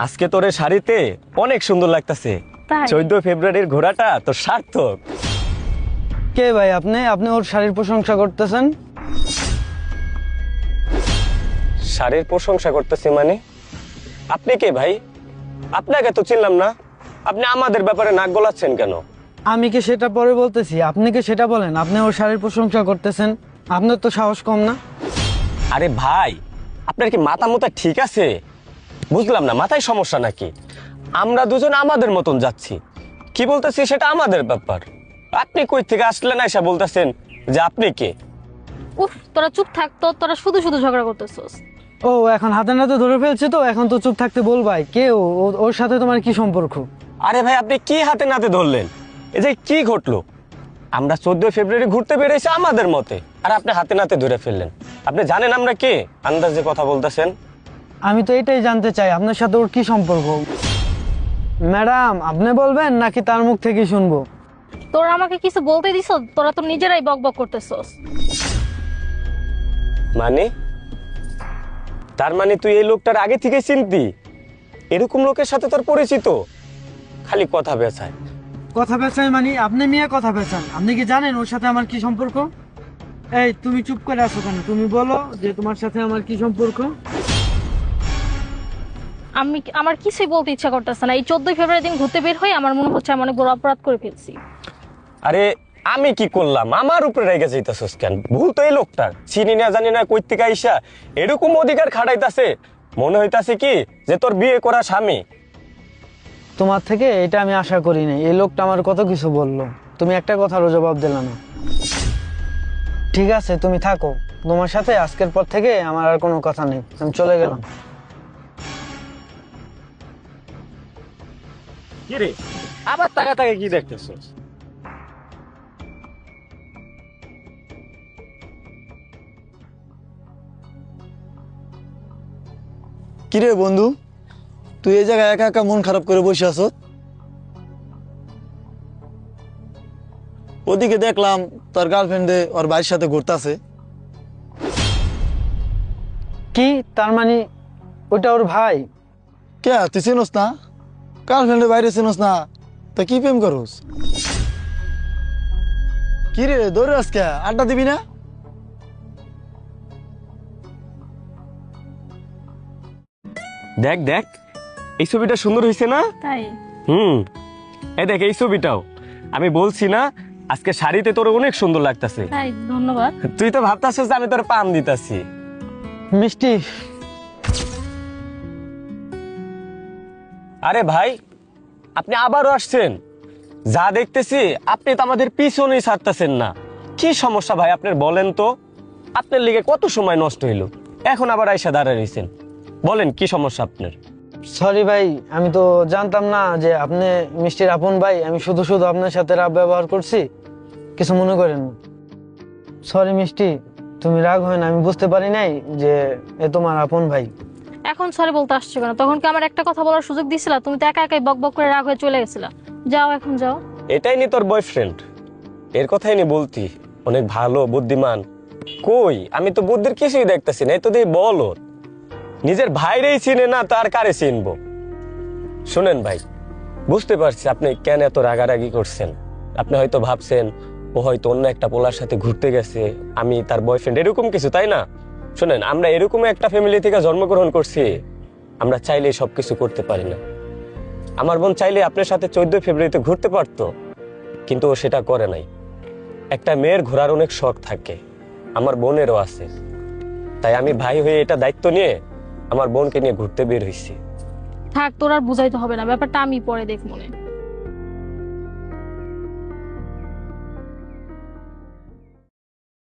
আজকে তোর এই শাড়িতে অনেক সুন্দর লাগতেছে। তাই? 14 ফেব্রুয়ারির ঘোড়াটা তো সার্থক। কে ভাই আপনি আপনি ওর শাড়ির প্রশংসা করতেছেন? শাড়ির প্রশংসা করতেছি মানে? আপনি কে ভাই? আপনাকে তো চিনলাম না। আপনি আমাদের ব্যাপারে নাক গলাচ্ছেন কেন? আমি কি সেটা পরে বলতেছি, আপনি কি সেটা বলেন। আপনি ওর শাড়ির প্রশংসা করতেছেন, আপনার তো সাহস কম না? আরে ভাই, আপনার কি মাথা মোতা ঠিক আছে? বুঝলাম না, মাথায় সমস্যা নাকি? আমরা দুজন আমাদের মতন যাচ্ছি, কি বলতেছি সেটা আমাদের ব্যাপার। আপনি কই থেকে আসলেন এসে বলতেছেন যে আপনি কে? উফ, তোরা চুপ থাক তো, তোরা শুধু শুধু ঝগড়া করতেছস। ও এখন হাতে নাতে ধরে ফেলছে, তো এখন তো চুপ থাকতে বলবাই। কে ও? ওর সাথে তোমার কি সম্পর্ক? আরে ভাই, আপনি কি হাতে নাতে ধরলেন? এই যে কি ঘটলো? আমরা 14 ফেব্রুয়ারি ঘুরতে বেরিয়েছি আমাদের মতে, আর আপনি হাতে নাতে ধরে ফেললেন। আপনি জানেন আমরা কে? আন্দাজে কথা বলতেছেন। আমি তো এটাই জানতে চাই, আপনার সাথে ওর কি সম্পর্ক। ম্যাডাম আপনি বলবেন নাকি তার মুখ থেকে শুনবো? তোরা আমাকে কিছু বলতে দিছ? তোরা তো নিজেরাই বক বক করতেছস। মানে? তার মানে তুই এই লোকটার আগে থেকে চিনতি? এরকম লোকের সাথে তোর পরিচিত? খালি কথা বেচায়। কথা পেঁচাই মানে? আপনি মেয়ে কথা পেঁচান? আপনি কি জানেন ওর সাথে আমার কি সম্পর্ক? এই তুমি চুপ করে আছো কেন? তুমি বলো যে তোমার সাথে আমার কি সম্পর্ক। আমার কিছুই বলতে ইচ্ছা করতেছে না। এই 14 ফেব্রুয়ারি দিন ঘুরতে বের হয়ে আমার মনে হচ্ছে আমি অনেক বড় অপরাধ করে ফেলছি। আরে আমি কি করলাম? আমার উপরে রেগে যাইতাছস কেন? ভুল তো এই লোকটার। চিনি না জানি না কই থেকে আইসা এরকম অধিকার খাটাইতাছে। মনে হইতাছে কি যে তোর বিয়ে করা স্বামী। তোমার থেকে এটা আমি আশা করি নাই। এই লোকটা আমার কত কিছু বললো, তুমি একটা কথারও জবাব দিলে না। ঠিক আছে তুমি থাকো, তোমার সাথে আজকের পর থেকে আমার আর কোনো কথা নেই, আমি চলে গেলাম। কি রে, আবার টাকা টাকা কি দেখতেছস? কিরে বন্ধু, তুই এই জায়গায় একা একা মন খারাপ করে বসে আছো? ওদিকে দেখলাম তোর গার্লফ্রেন্ডে ওর ভাইয়ের সাথে ঘুরতাছে। কি তার মানে ওটা ওর ভাই? কে তুই চিনোস না? গার্লফ্রেন্ডের বাইরে চিনোস না? তা কি প্রেম করস? কিরে দৌড়ে আজকে আড্ডা দিবি না? দেখ দেখ, এই ছবিটা সুন্দর হয়েছে না? তাই? এই দেখ এই ছবিটাও। আমি বলছি না আজকে শাড়িতে তোর অনেক সুন্দর লাগতাছে। তাই, ধন্যবাদ। তুই তো ভাবতাছিস যে আমি তোর পাম দিতাছি। মিষ্টি। আরে ভাই, আপনি আবারও আসছেন? যা দেখতেছি আপনি তো আমাদের পিছনেই ছাড়তেছেন না। কি সমস্যা ভাই আপনার বলেন তো? আপনার লিগে কত সময় নষ্ট হইলো, এখন আবার আইসা দাঁড়ায় রইছেন। বলেন কি সমস্যা আপনার? সরি ভাই, আমি তো জানতাম না যে আপনি মিষ্টির আপন ভাই। আমি শুধু শুধু আপনার সাথে রাগ ব্যবহার করছি, কিছু মনে করেন না। সরি মিষ্টি, তুমি রাগ হয় না। আমি বুঝতে পারি নাই যে এ তোমার আপন ভাই। এখন সরি বলতে আসছো কেন? তখন কি আমার একটা কথা বলার সুযোগ দিছিলা? তুমি তো একা একাই বক বক করে রাগ হয়ে চলে গেছিলা। যাও, এখন যাও। এটাই নি তোর বয়ফ্রেন্ড? এর কথাই নি বলতি অনেক ভালো বুদ্ধিমান? কই, আমি তো বুদ্ধির কিছুই দেখতেছি না। এই তো দিয়ে বল, নিজের ভাইরেই চিনে না তার কারে চিনবো? শুনেন ভাই, বুঝতে পারছি আপনি কেন এত রাগারাগি করছেন। আপনি হয়তো ভাবছেন ও হয়তো অন্য একটা পোলার সাথে ঘুরতে গেছে, আমি তার বয়ফ্রেন্ড, এরকম কিছু, তাই না? শুনেন, আমরা এরকম একটা ফ্যামিলি থেকে জন্মগ্রহণ করছি, আমরা চাইলেই সবকিছু করতে পারি না। আমার বোন চাইলে আপনার সাথে 14 ফেব্রুয়ারিতে ঘুরতে পারতো, কিন্তু ও সেটা করে নাই। একটা মেয়ের ঘোরার অনেক শখ থাকে, আমার বোনেরও আছে। তাই আমি ভাই হয়ে এটা দায়িত্ব নিয়ে আমার বোনকে নিয়ে ঘুরতে বের হইছি। থাক, তোর আর বুঝাইতে হবে না, ব্যাপারটা আমি পরে দেখ মনে।